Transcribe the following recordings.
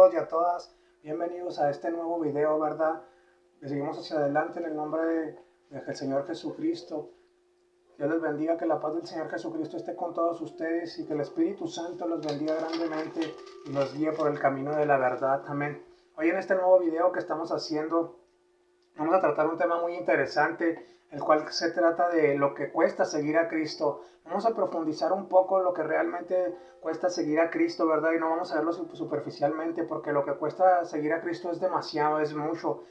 todos y a todas, bienvenidos a este nuevo video, ¿verdad? Le seguimos hacia adelante en el nombre del Señor Jesucristo. Dios les bendiga, que la paz del Señor Jesucristo esté con todos ustedes y que el Espíritu Santo los bendiga grandemente y los guíe por el camino de la verdad. Amén. Hoy en este nuevo video que estamos haciendo, vamos a tratar un tema muy interesante, el cual se trata de lo que cuesta seguir a Cristo. Vamos a profundizar un poco lo que realmente cuesta seguir a Cristo, ¿verdad? Y no vamos a verlo superficialmente, porque lo que cuesta seguir a Cristo es demasiado, es mucho.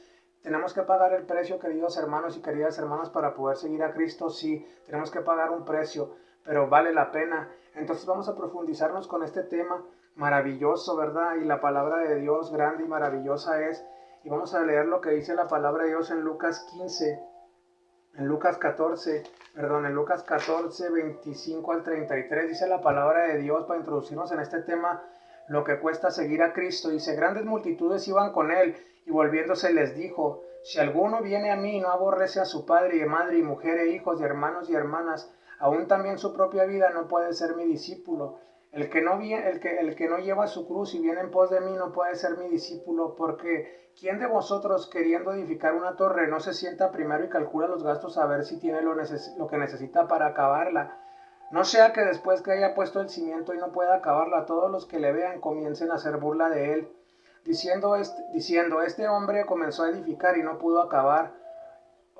Tenemos que pagar el precio, queridos hermanos y queridas hermanas, para poder seguir a Cristo. Sí, tenemos que pagar un precio, pero vale la pena. Entonces vamos a profundizarnos con este tema maravilloso, ¿verdad? Y la palabra de Dios grande y maravillosa es. Y vamos a leer lo que dice la palabra de Dios en Lucas 15, en Lucas 14, en Lucas 14, 25 al 33. Dice la palabra de Dios para introducirnos en este tema, lo que cuesta seguir a Cristo. Dice, grandes multitudes iban con él y volviéndose les dijo, si alguno viene a mí y no aborrece a su padre y madre y mujer e hijos y hermanos y hermanas, aún también su propia vida, no puede ser mi discípulo. El que no lleva su cruz y viene en pos de mí no puede ser mi discípulo, porque ¿quién de vosotros, queriendo edificar una torre, no se sienta primero y calcula los gastos a ver si tiene lo que necesita para acabarla? No sea que después que haya puesto el cimiento y no pueda acabarla, todos los que le vean comiencen a hacer burla de él, diciendo, este hombre comenzó a edificar y no pudo acabar.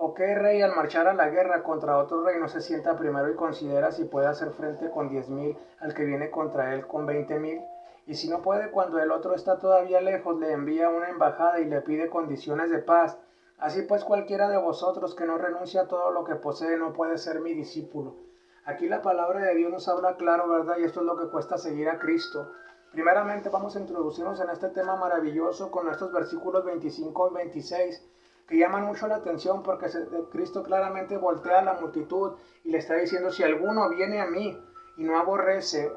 ¿O qué rey al marchar a la guerra contra otro rey no se sienta primero y considera si puede hacer frente con 10,000 al que viene contra él con 20,000? Y si no puede, cuando el otro está todavía lejos, le envía una embajada y le pide condiciones de paz. Así pues, cualquiera de vosotros que no renuncia a todo lo que posee no puede ser mi discípulo. Aquí la palabra de Dios nos habla claro, ¿verdad? Y esto es lo que cuesta seguir a Cristo. Primeramente vamos a introducirnos en este tema maravilloso con estos versículos 25 y 26 que llaman mucho la atención, porque Cristo claramente voltea a la multitud y le está diciendo, si alguno viene a mí y no aborrece,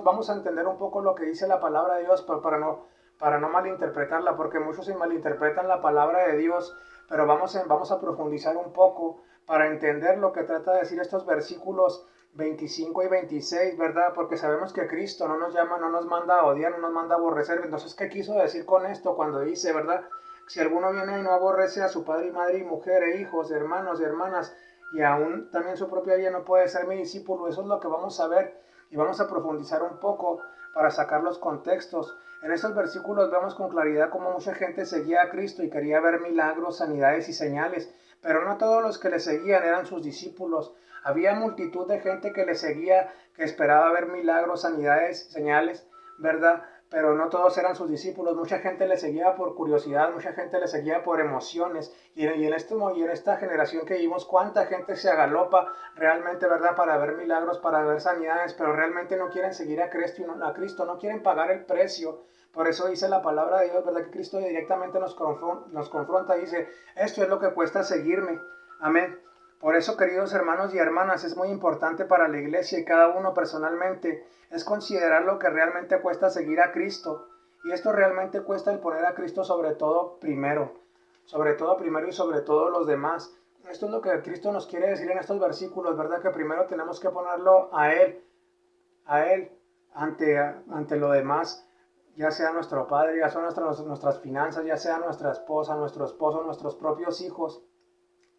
vamos a entender un poco lo que dice la palabra de Dios para no malinterpretarla, porque muchos se malinterpretan la palabra de Dios, pero vamos a profundizar un poco para entender lo que trata de decir estos versículos 25 y 26, ¿verdad? Porque sabemos que Cristo no nos llama, no nos manda a odiar, no nos manda a aborrecer. Entonces, ¿qué quiso decir con esto cuando dice, ¿verdad? Si alguno viene y no aborrece a su padre y madre y mujer e hijos, hermanos y hermanas, y aún también su propia vida, no puede ser mi discípulo. Eso es lo que vamos a ver y vamos a profundizar un poco para sacar los contextos. En estos versículos vemos con claridad cómo mucha gente seguía a Cristo y quería ver milagros, sanidades y señales, pero no todos los que le seguían eran sus discípulos. Había multitud de gente que le seguía, que esperaba ver milagros, sanidades, señales, ¿verdad? Pero no todos eran sus discípulos. Mucha gente le seguía por curiosidad, mucha gente le seguía por emociones. Y en esta generación que vivimos, cuánta gente se agalopa realmente, ¿verdad? Para ver milagros, para ver sanidades, pero realmente no quieren seguir a Cristo, no quieren pagar el precio. Por eso dice la palabra de Dios, ¿verdad? Que Cristo directamente nos confronta y dice, esto es lo que cuesta seguirme. Amén. Por eso, queridos hermanos y hermanas, es muy importante para la iglesia y cada uno personalmente es considerar lo que realmente cuesta seguir a Cristo. Y esto realmente cuesta el poner a Cristo sobre todo primero y sobre todo los demás. Esto es lo que Cristo nos quiere decir en estos versículos, ¿verdad? Que primero tenemos que ponerlo a Él ante lo demás, ya sea nuestro Padre, ya sean nuestras finanzas, ya sea nuestra esposa, nuestro esposo, nuestros propios hijos.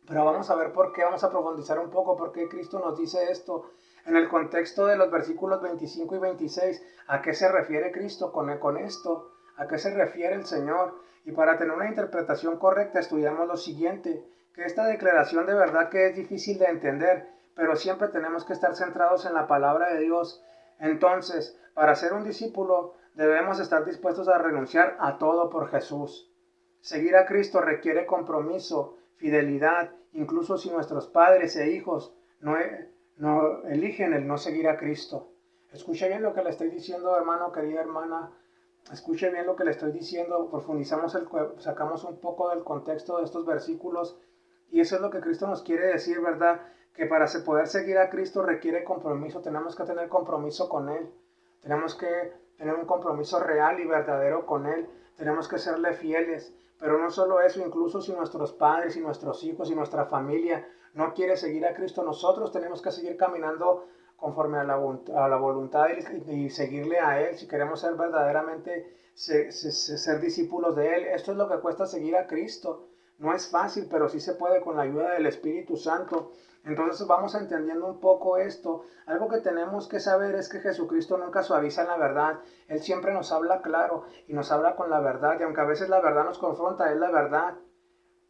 Pero vamos a ver por qué, vamos a profundizar un poco por qué Cristo nos dice esto. En el contexto de los versículos 25 y 26, ¿a qué se refiere Cristo con esto? ¿A qué se refiere el Señor? Y para tener una interpretación correcta estudiamos lo siguiente, que esta declaración de verdad que es difícil de entender, pero siempre tenemos que estar centrados en la palabra de Dios. Entonces, para ser un discípulo, debemos estar dispuestos a renunciar a todo por Jesús. Seguir a Cristo requiere compromiso, fidelidad, incluso si nuestros padres e hijos no eligen el no seguir a Cristo. Escuche bien lo que le estoy diciendo, hermano, querida hermana. Escuche bien lo que le estoy diciendo. Sacamos un poco del contexto de estos versículos. Y eso es lo que Cristo nos quiere decir, ¿verdad? Que para poder seguir a Cristo requiere compromiso. Tenemos que tener compromiso con Él. Tenemos que tener un compromiso real y verdadero con Él. Tenemos que serle fieles. Pero no solo eso, incluso si nuestros padres y nuestros hijos y nuestra familia no quiere seguir a Cristo, nosotros tenemos que seguir caminando conforme a la voluntad y seguirle a Él si queremos ser verdaderamente ser discípulos de Él. Esto es lo que cuesta seguir a Cristo. No es fácil, pero sí se puede con la ayuda del Espíritu Santo. Entonces vamos entendiendo un poco esto. Algo que tenemos que saber es que Jesucristo nunca suaviza la verdad. Él siempre nos habla claro y nos habla con la verdad. Y aunque a veces la verdad nos confronta, es la verdad.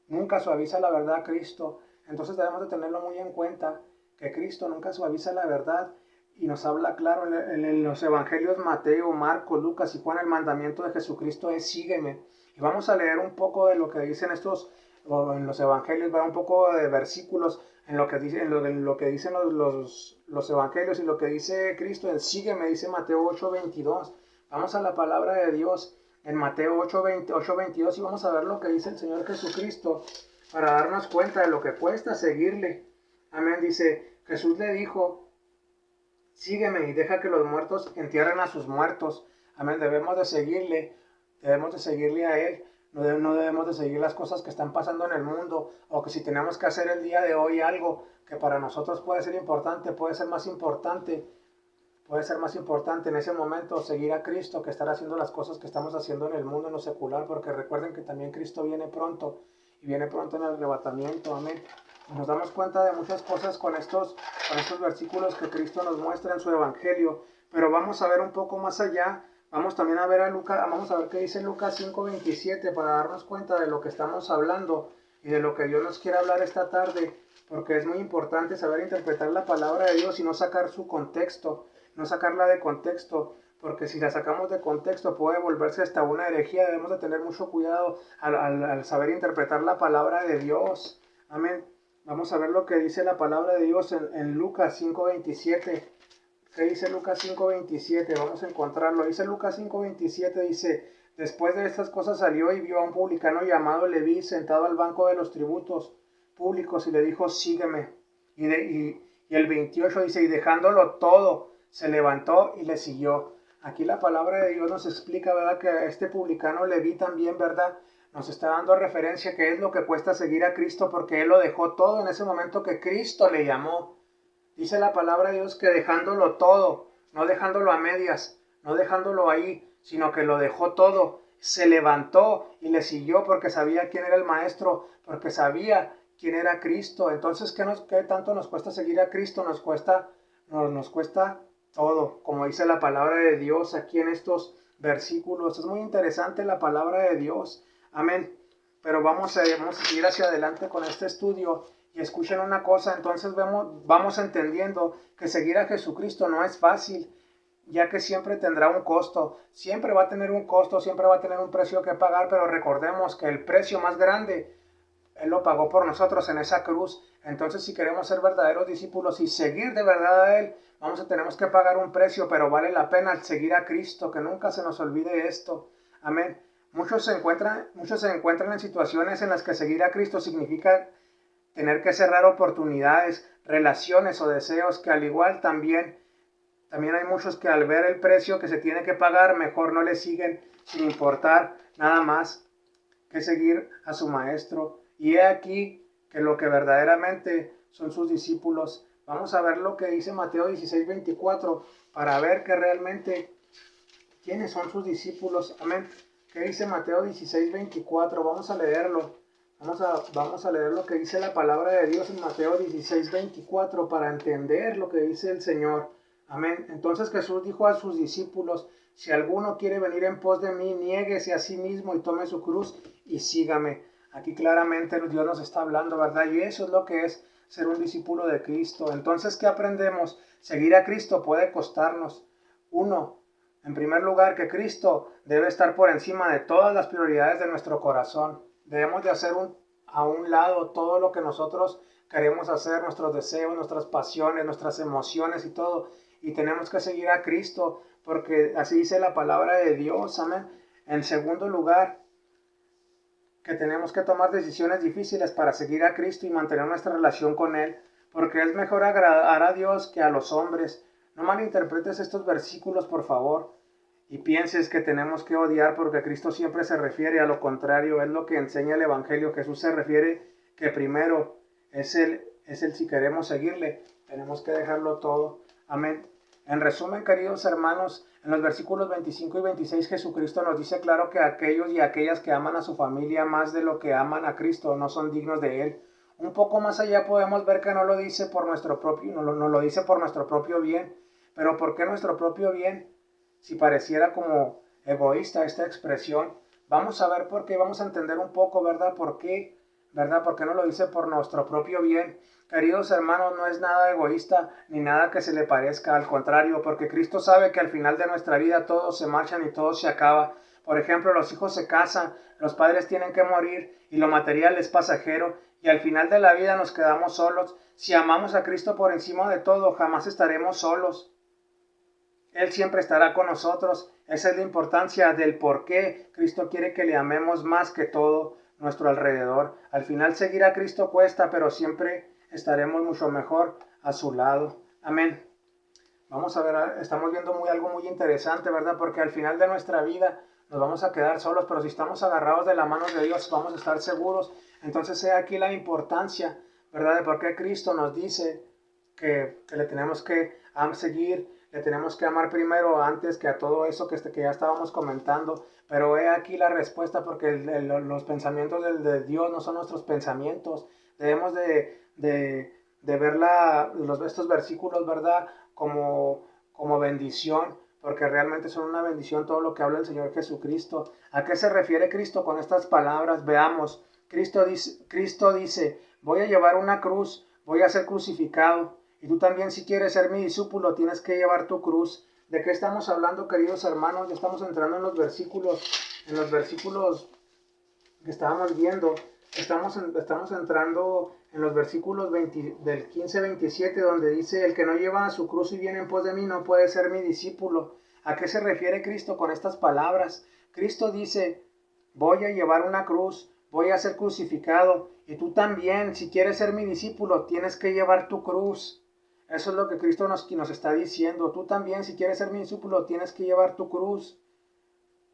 Nunca suaviza la verdad Cristo. Entonces debemos de tenerlo muy en cuenta, que Cristo nunca suaviza la verdad y nos habla claro en los evangelios Mateo, Marcos, Lucas y Juan. El mandamiento de Jesucristo es sígueme. Y vamos a leer un poco de lo que dicen en los evangelios, va un poco de versículos en lo que dicen los evangelios y lo que dice Cristo en sígueme, dice Mateo 8:22. Vamos a la palabra de Dios en Mateo 8:22 y vamos a ver lo que dice el Señor Jesucristo para darnos cuenta de lo que cuesta seguirle. Amén. Dice, Jesús le dijo, sígueme y deja que los muertos entierren a sus muertos. Amén. Debemos de seguirle a Él. No debemos de seguir las cosas que están pasando en el mundo, o que si tenemos que hacer el día de hoy algo que para nosotros puede ser importante, puede ser más importante en ese momento seguir a Cristo que estar haciendo las cosas que estamos haciendo en el mundo, en lo secular, porque recuerden que también Cristo viene pronto y viene pronto en el arrebatamiento. Amén. Nos damos cuenta de muchas cosas con estos versículos que Cristo nos muestra en su evangelio, pero vamos a ver un poco más allá. Vamos también a ver vamos a ver qué dice Lucas 5:27 para darnos cuenta de lo que estamos hablando y de lo que Dios nos quiere hablar esta tarde, porque es muy importante saber interpretar la palabra de Dios y no sacar su contexto, no sacarla de contexto, porque si la sacamos de contexto puede volverse hasta una herejía. Debemos de tener mucho cuidado al saber interpretar la palabra de Dios. Amén. Vamos a ver lo que dice la palabra de Dios en Lucas 5:27. ¿Qué dice Lucas 5:27? Vamos a encontrarlo. Dice Lucas 5:27, dice, después de estas cosas salió y vio a un publicano llamado Leví sentado al banco de los tributos públicos y le dijo, sígueme. Y el 28 dice, y dejándolo todo, se levantó y le siguió. Aquí la palabra de Dios nos explica, ¿verdad? Que este publicano Leví también, ¿verdad? Nos está dando referencia que es lo que cuesta seguir a Cristo, porque él lo dejó todo en ese momento que Cristo le llamó. Dice la palabra de Dios que dejándolo todo, no dejándolo a medias, no dejándolo ahí, sino que lo dejó todo, se levantó y le siguió porque sabía quién era el Maestro, porque sabía quién era Cristo. Entonces, ¿qué tanto nos cuesta seguir a Cristo? Nos cuesta todo, como dice la palabra de Dios aquí en estos versículos. Es muy interesante la palabra de Dios. Amén. Pero vamos a seguir hacia adelante con este estudio. Y escuchen una cosa, entonces vamos entendiendo que seguir a Jesucristo no es fácil, ya que siempre tendrá un costo, siempre va a tener un costo, siempre va a tener un precio que pagar, pero recordemos que el precio más grande, Él lo pagó por nosotros en esa cruz. Entonces, si queremos ser verdaderos discípulos y seguir de verdad a Él, tenemos que pagar un precio, pero vale la pena seguir a Cristo, que nunca se nos olvide esto. Amén. Muchos se encuentran en situaciones en las que seguir a Cristo significa tener que cerrar oportunidades, relaciones o deseos que al igual también hay muchos que al ver el precio que se tiene que pagar, mejor no le siguen sin importar nada más que seguir a su Maestro. Y he aquí que lo que verdaderamente son sus discípulos. Vamos a ver lo que dice Mateo 16:24 para ver que realmente quiénes son sus discípulos. Amén. ¿Qué dice Mateo 16:24? Vamos a leerlo. Vamos a leer lo que dice la palabra de Dios en Mateo 16:24 para entender lo que dice el Señor. Amén. Entonces Jesús dijo a sus discípulos, si alguno quiere venir en pos de mí, niéguese a sí mismo y tome su cruz y sígame. Aquí claramente Dios nos está hablando, ¿verdad? Y eso es lo que es ser un discípulo de Cristo. Entonces, ¿qué aprendemos? Seguir a Cristo puede costarnos. En primer lugar, que Cristo debe estar por encima de todas las prioridades de nuestro corazón. Debemos de hacer a un lado todo lo que nosotros queremos hacer, nuestros deseos, nuestras pasiones, nuestras emociones y todo. Y tenemos que seguir a Cristo, porque así dice la palabra de Dios. Amén. En segundo lugar, que tenemos que tomar decisiones difíciles para seguir a Cristo y mantener nuestra relación con Él, porque es mejor agradar a Dios que a los hombres. No malinterpretes estos versículos, por favor, y pienses que tenemos que odiar, porque Cristo siempre se refiere a lo contrario. Es lo que enseña el Evangelio. Jesús se refiere que primero es el si queremos seguirle, tenemos que dejarlo todo. Amén. En resumen, queridos hermanos, en los versículos 25 y 26 Jesucristo nos dice claro que aquellos y aquellas que aman a su familia más de lo que aman a Cristo no son dignos de Él. Un poco más allá podemos ver que no lo dice por nuestro propio, no lo dice por nuestro propio bien. Pero ¿por qué nuestro propio bien? Si pareciera como egoísta esta expresión, vamos a ver por qué, vamos a entender un poco, ¿verdad? ¿Por qué? ¿Verdad? ¿Por qué no lo dice por nuestro propio bien? Queridos hermanos, no es nada egoísta ni nada que se le parezca, al contrario, porque Cristo sabe que al final de nuestra vida todos se marchan y todo se acaba. Por ejemplo, los hijos se casan, los padres tienen que morir y lo material es pasajero y al final de la vida nos quedamos solos. Si amamos a Cristo por encima de todo, jamás estaremos solos. Él siempre estará con nosotros. Esa es la importancia del por qué Cristo quiere que le amemos más que todo nuestro alrededor. Al final seguir a Cristo cuesta, pero siempre estaremos mucho mejor a su lado. Amén. Vamos a ver, estamos viendo algo muy interesante, ¿verdad? Porque al final de nuestra vida nos vamos a quedar solos, pero si estamos agarrados de la mano de Dios vamos a estar seguros. Entonces he aquí la importancia, ¿verdad? De por qué Cristo nos dice que le tenemos que seguir, le tenemos que amar primero antes que a todo eso que ya estábamos comentando. Pero he aquí la respuesta, porque los pensamientos de Dios no son nuestros pensamientos. Debemos de ver estos versículos, ¿verdad? Como bendición, porque realmente son una bendición todo lo que habla el Señor Jesucristo. ¿A qué se refiere Cristo con estas palabras? Veamos. Cristo dice, voy a llevar una cruz, voy a ser crucificado. Y tú también, si quieres ser mi discípulo, tienes que llevar tu cruz. ¿De qué estamos hablando, queridos hermanos? Ya estamos entrando en los versículos que estábamos viendo. Estamos entrando en los versículos del 15-27, donde dice, el que no lleva a su cruz y viene en pos de mí no puede ser mi discípulo. ¿A qué se refiere Cristo con estas palabras? Cristo dice, voy a llevar una cruz, voy a ser crucificado, y tú también, si quieres ser mi discípulo, tienes que llevar tu cruz. Eso es lo que Cristo nos está diciendo. Tú también, si quieres ser mi discípulo, tienes que llevar tu cruz.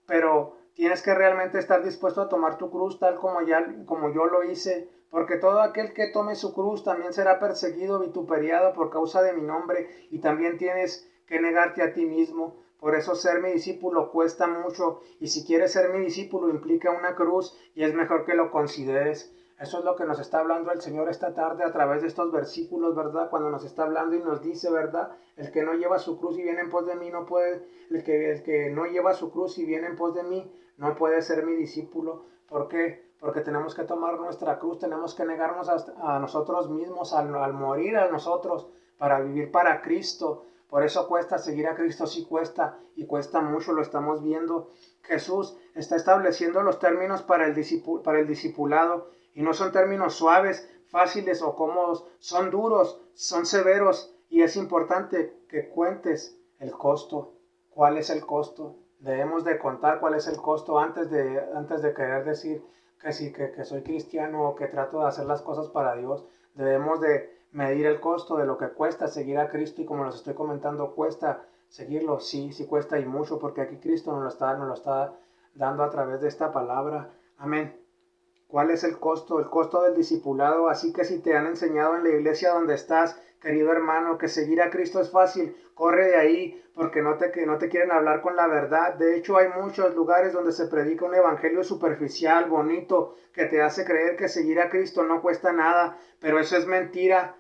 Pero tienes que realmente estar dispuesto a tomar tu cruz tal como yo lo hice, porque todo aquel que tome su cruz también será perseguido, vituperiado por causa de mi nombre, y también tienes que negarte a ti mismo. Por eso ser mi discípulo cuesta mucho, y si quieres ser mi discípulo implica una cruz, y es mejor que lo consideres. Eso es lo que nos está hablando el Señor esta tarde a través de estos versículos, ¿verdad? Cuando nos está hablando y nos dice, ¿verdad? El que no lleva su cruz y viene en pos de mí no puede, el que no lleva su cruz y viene en pos de mí no puede ser mi discípulo. ¿Por qué? Porque tenemos que tomar nuestra cruz, tenemos que negarnos a nosotros mismos, al morir a nosotros, para vivir para Cristo. Por eso cuesta seguir a Cristo, sí cuesta, y cuesta mucho, lo estamos viendo. Jesús está estableciendo los términos para el discipulado, y no son términos suaves, fáciles o cómodos, son duros, son severos, y es importante que cuentes el costo. ¿Cuál es el costo? Debemos de contar cuál es el costo antes de querer decir que sí, que soy cristiano o que trato de hacer las cosas para Dios. Debemos de medir el costo de lo que cuesta seguir a Cristo, y como les estoy comentando, cuesta seguirlo, sí cuesta y mucho, porque aquí Cristo nos lo está dando a través de esta palabra. Amén. ¿Cuál es el costo? El costo del discipulado. Así que si te han enseñado en la iglesia donde estás, querido hermano, que seguir a Cristo es fácil, corre de ahí, porque no te quieren hablar con la verdad. De hecho, hay muchos lugares donde se predica un evangelio superficial, bonito, que te hace creer que seguir a Cristo no cuesta nada, pero eso es mentira,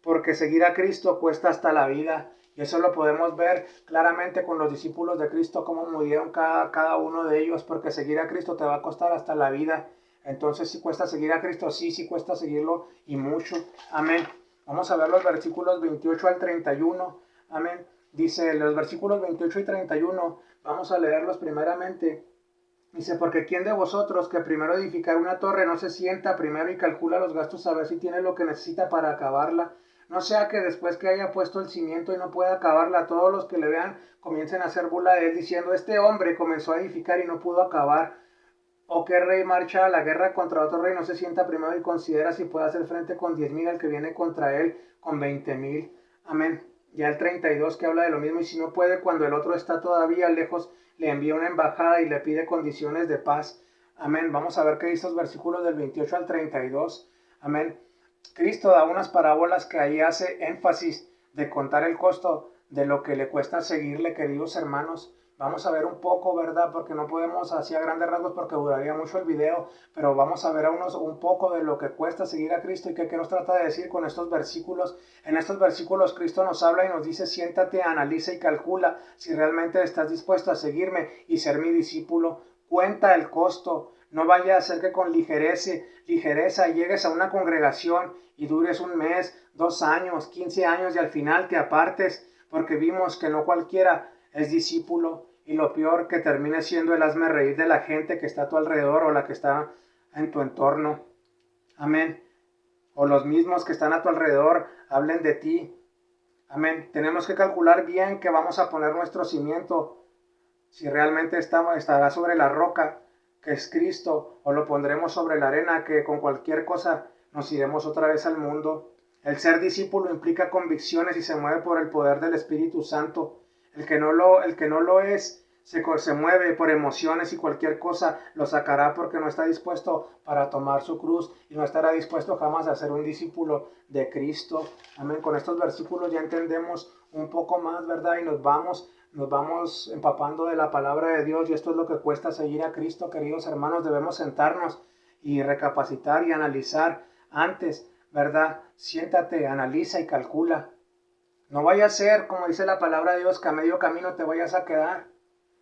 porque seguir a Cristo cuesta hasta la vida. Y eso lo podemos ver claramente con los discípulos de Cristo, cómo murieron cada uno de ellos, porque seguir a Cristo te va a costar hasta la vida. Entonces, si cuesta seguir a Cristo, sí cuesta seguirlo, y mucho. Amén. Vamos a ver los versículos 28 al 31. Amén. Dice los versículos 28 y 31. Vamos a leerlos primeramente. Dice, porque ¿quién de vosotros que primero edificar una torre no se sienta primero y calcula los gastos a ver si tiene lo que necesita para acabarla? No sea que después que haya puesto el cimiento y no pueda acabarla, todos los que le vean comiencen a hacer burla de él, diciendo, este hombre comenzó a edificar y no pudo acabar. ¿O qué rey marcha a la guerra contra otro rey no se sienta primero y considera si puede hacer frente con 10,000 al que viene contra él con 20,000? Amén. Ya el 32 que habla de lo mismo, y si no puede cuando el otro está todavía lejos, le envía una embajada y le pide condiciones de paz. Amén. Vamos a ver qué dice los versículos del 28 al 32. Amén. Cristo da unas parábolas que ahí hace énfasis de contar el costo de lo que le cuesta seguirle, queridos hermanos. Vamos a ver un poco, ¿verdad? Porque no podemos así a grandes rasgos porque duraría mucho el video, pero vamos a ver un poco de lo que cuesta seguir a Cristo y qué nos trata de decir con estos versículos. En estos versículos Cristo nos habla y nos dice, siéntate, analiza y calcula si realmente estás dispuesto a seguirme y ser mi discípulo. Cuenta el costo. No vaya a ser que con ligereza llegues a una congregación y dures un mes, 2 años, 15 años y al final te apartes, porque vimos que no cualquiera es discípulo, y lo peor, que termine siendo el hazme reír de la gente que está a tu alrededor o la que está en tu entorno. Amén. O los mismos que están a tu alrededor hablen de ti. Amén. Tenemos que calcular bien que vamos a poner nuestro cimiento, si realmente estará sobre la roca, que es Cristo, o lo pondremos sobre la arena, que con cualquier cosa nos iremos otra vez al mundo. El ser discípulo implica convicciones y se mueve por el poder del Espíritu Santo. El que no lo es, se mueve por emociones y cualquier cosa lo sacará porque no está dispuesto para tomar su cruz y no estará dispuesto jamás a ser un discípulo de Cristo. Amén. Con estos versículos ya entendemos un poco más, ¿verdad? Y nos vamos empapando de la palabra de Dios, y esto es lo que cuesta seguir a Cristo, queridos hermanos. Debemos sentarnos y recapacitar y analizar antes, ¿verdad? Siéntate, analiza y calcula. No vaya a ser, como dice la palabra de Dios, que a medio camino te vayas a quedar.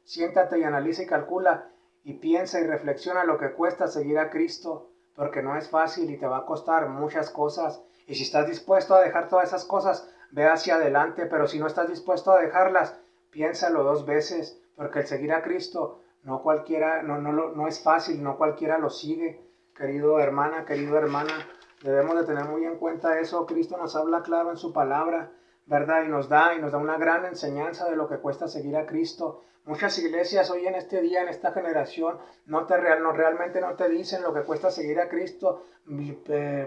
Siéntate y analiza y calcula y piensa y reflexiona lo que cuesta seguir a Cristo, porque no es fácil y te va a costar muchas cosas. Y si estás dispuesto a dejar todas esas cosas, ve hacia adelante, pero si no estás dispuesto a dejarlas, piénsalo 2 veces, porque el seguir a Cristo no cualquiera, no es fácil, no cualquiera lo sigue. Querido hermana, querido hermana, debemos de tener muy en cuenta eso. Cristo nos habla claro en su palabra, ¿verdad? Y nos da una gran enseñanza de lo que cuesta seguir a Cristo. Muchas iglesias hoy en este día, en esta generación, realmente no te dicen lo que cuesta seguir a Cristo.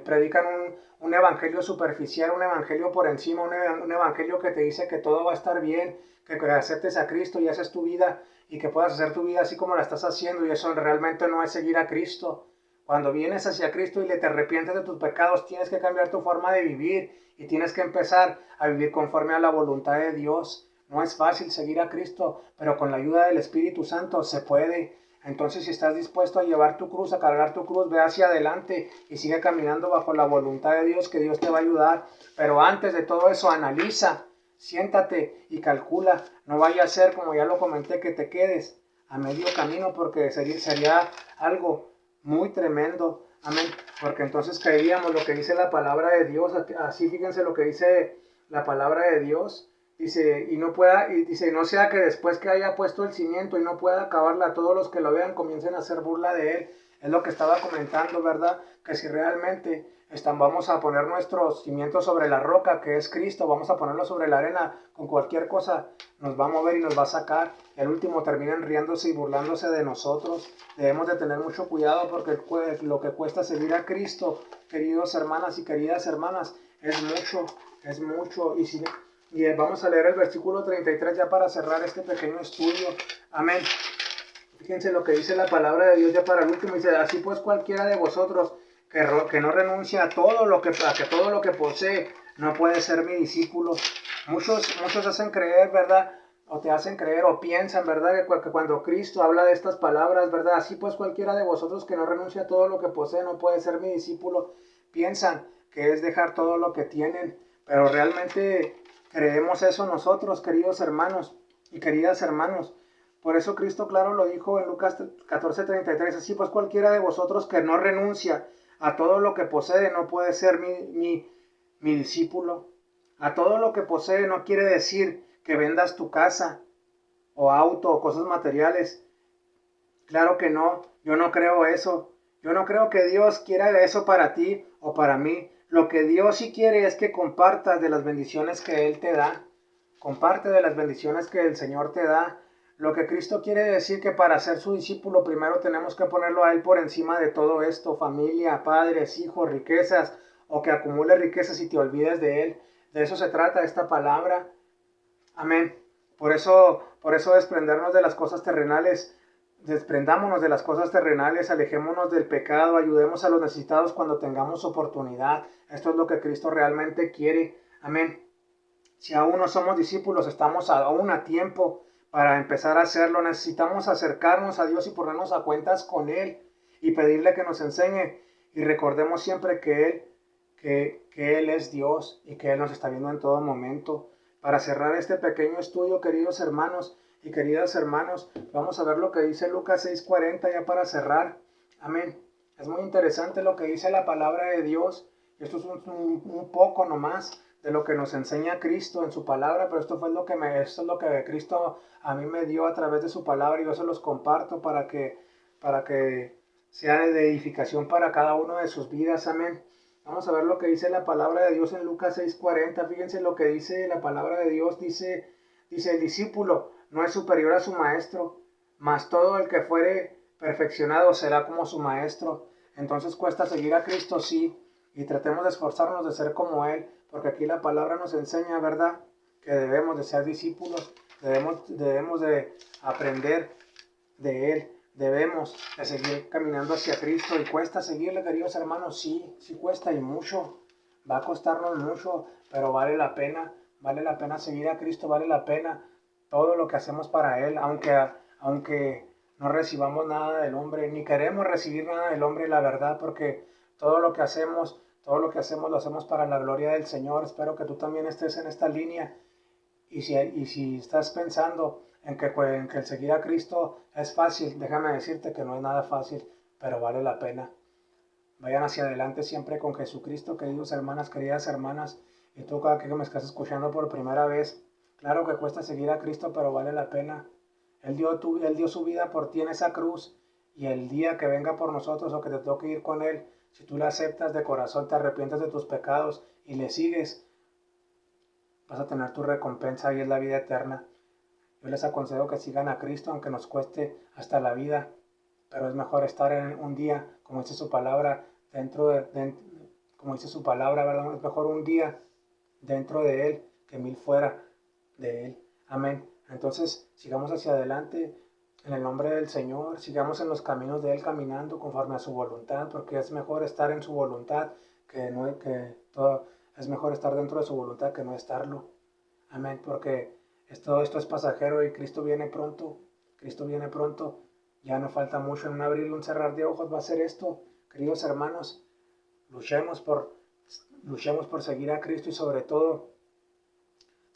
Predican un evangelio superficial, un evangelio por encima, un evangelio que te dice que todo va a estar bien, que aceptes a Cristo y haces tu vida y que puedas hacer tu vida así como la estás haciendo, y eso realmente no es seguir a Cristo. Cuando vienes hacia Cristo y te arrepientes de tus pecados, tienes que cambiar tu forma de vivir y tienes que empezar a vivir conforme a la voluntad de Dios. No es fácil seguir a Cristo, pero con la ayuda del Espíritu Santo se puede. Entonces, si estás dispuesto a llevar tu cruz, a cargar tu cruz, ve hacia adelante y sigue caminando bajo la voluntad de Dios, que Dios te va a ayudar. Pero antes de todo eso, analiza, siéntate y calcula. No vaya a ser, como ya lo comenté, que te quedes a medio camino, porque sería algo muy tremendo. Amén. Porque entonces creeríamos lo que dice la palabra de Dios. Así fíjense lo que dice la palabra de Dios. Dice, dice, no sea que después que haya puesto el cimiento y no pueda acabarla, todos los que lo vean comiencen a hacer burla de él. Es lo que estaba comentando, ¿verdad? Que si realmente vamos a poner nuestros cimientos sobre la roca, que es Cristo, vamos a ponerlo sobre la arena, con cualquier cosa nos va a mover y nos va a sacar. El último terminan riéndose y burlándose de nosotros. Debemos de tener mucho cuidado, porque lo que cuesta seguir a Cristo, queridos hermanas y queridas hermanas, es mucho. Y vamos a leer el versículo 33 ya para cerrar este pequeño estudio. Amén. Fíjense lo que dice la palabra de Dios ya para el último. Dice, así pues cualquiera de vosotros que no renuncia a todo lo que posee, no puede ser mi discípulo. Muchos hacen creer, ¿verdad? O te hacen creer o piensan, ¿verdad? Que cuando Cristo habla de estas palabras, ¿verdad? Así pues cualquiera de vosotros que no renuncia a todo lo que posee, no puede ser mi discípulo. Piensan que es dejar todo lo que tienen, pero realmente creemos eso nosotros, queridos hermanos y queridas hermanos. Por eso Cristo claro lo dijo en Lucas 14:33, así pues cualquiera de vosotros que no renuncia a todo lo que posee no puede ser mi discípulo. A todo lo que posee no quiere decir que vendas tu casa o auto o cosas materiales. Claro que no, yo no creo eso. Yo no creo que Dios quiera eso para ti o para mí. Lo que Dios sí quiere es que compartas de las bendiciones que Él te da. Comparte de las bendiciones que el Señor te da. Lo que Cristo quiere decir que para ser su discípulo primero tenemos que ponerlo a Él por encima de todo esto. Familia, padres, hijos, riquezas, o que acumule riquezas y te olvides de Él. De eso se trata esta palabra. Amén. Por eso desprendernos de las cosas terrenales. Desprendámonos de las cosas terrenales, alejémonos del pecado, ayudemos a los necesitados cuando tengamos oportunidad. Esto es lo que Cristo realmente quiere. Amén. Si aún no somos discípulos, estamos aún a tiempo para empezar a hacerlo. Necesitamos acercarnos a Dios y ponernos a cuentas con Él y pedirle que nos enseñe. Y recordemos siempre que Él es Dios y que Él nos está viendo en todo momento. Para cerrar este pequeño estudio, queridos hermanos y queridas hermanos, vamos a ver lo que dice Lucas 6:40 ya para cerrar. Amén. Es muy interesante lo que dice la palabra de Dios. Esto es un poco nomás de lo que nos enseña Cristo en su palabra, pero esto es lo que Cristo a mí me dio a través de su palabra y yo se los comparto para que sea de edificación para cada uno de sus vidas. Amén. Vamos a ver lo que dice la palabra de Dios en Lucas 6:40. Fíjense lo que dice la palabra de Dios. Dice, el discípulo no es superior a su maestro, mas todo el que fuere perfeccionado será como su maestro. Entonces cuesta seguir a Cristo, sí, y tratemos de esforzarnos de ser como Él, porque aquí la palabra nos enseña, ¿verdad?, que debemos de ser discípulos, debemos de aprender de Él, debemos de seguir caminando hacia Cristo. Y cuesta seguirle, queridos hermanos, sí, sí cuesta y mucho, va a costarnos mucho, pero vale la pena seguir a Cristo, vale la pena todo lo que hacemos para Él, aunque no recibamos nada del hombre, ni queremos recibir nada del hombre, la verdad, porque todo lo que hacemos lo hacemos para la gloria del Señor. Espero que tú también estés en esta línea. Y si estás pensando en que el seguir a Cristo es fácil, déjame decirte que no es nada fácil, pero vale la pena. Vayan hacia adelante siempre con Jesucristo, queridos hermanas, queridas hermanas. Y tú, cada que me estás escuchando por primera vez, claro que cuesta seguir a Cristo, pero vale la pena. Él dio su vida por ti en esa cruz. Y el día que venga por nosotros o que te toque ir con Él, si tú le aceptas de corazón, te arrepientes de tus pecados y le sigues, vas a tener tu recompensa y es la vida eterna. Yo les aconsejo que sigan a Cristo aunque nos cueste hasta la vida, pero es mejor estar en un día, como dice su palabra, como dice su palabra, ¿verdad? Es mejor un día dentro de Él que 1000 fuera de Él. Amén. Entonces, sigamos hacia adelante en el nombre del Señor, sigamos en los caminos de Él caminando conforme a su voluntad, porque es mejor estar en su voluntad es mejor estar dentro de su voluntad que no estarlo. Amén, porque esto es pasajero y Cristo viene pronto. Cristo viene pronto. Ya no falta mucho, en un abrir y un cerrar de ojos va a ser esto. Queridos hermanos, luchemos por seguir a Cristo y sobre todo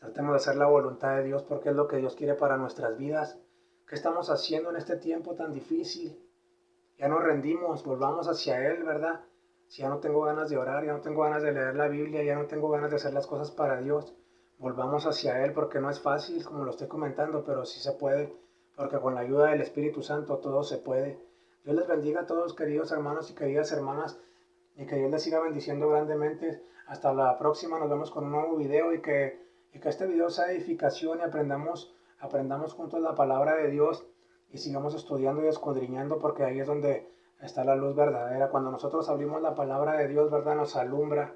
tratemos de hacer la voluntad de Dios porque es lo que Dios quiere para nuestras vidas. ¿Qué estamos haciendo en este tiempo tan difícil? Ya nos rendimos, volvamos hacia Él, ¿verdad? Si ya no tengo ganas de orar, ya no tengo ganas de leer la Biblia, ya no tengo ganas de hacer las cosas para Dios, volvamos hacia Él porque no es fácil, como lo estoy comentando, pero sí se puede, porque con la ayuda del Espíritu Santo todo se puede. Dios les bendiga a todos, queridos hermanos y queridas hermanas, y que Dios les siga bendiciendo grandemente. Hasta la próxima, nos vemos con un nuevo video y que este video sea edificación y aprendamos juntos la palabra de Dios y sigamos estudiando y escudriñando porque ahí es donde está la luz verdadera. Cuando nosotros abrimos la palabra de Dios, ¿verdad? Nos alumbra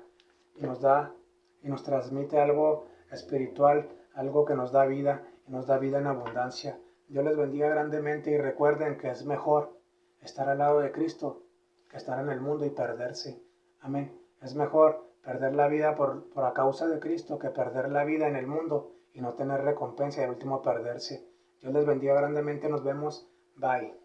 y nos transmite algo espiritual, algo que nos da vida y nos da vida en abundancia. Dios les bendiga grandemente y recuerden que es mejor estar al lado de Cristo que estar en el mundo y perderse. Amén. Es mejor perder la vida por a causa de Cristo que perder la vida en el mundo y no tener recompensa y al último perderse. Dios les bendiga grandemente. Nos vemos. Bye.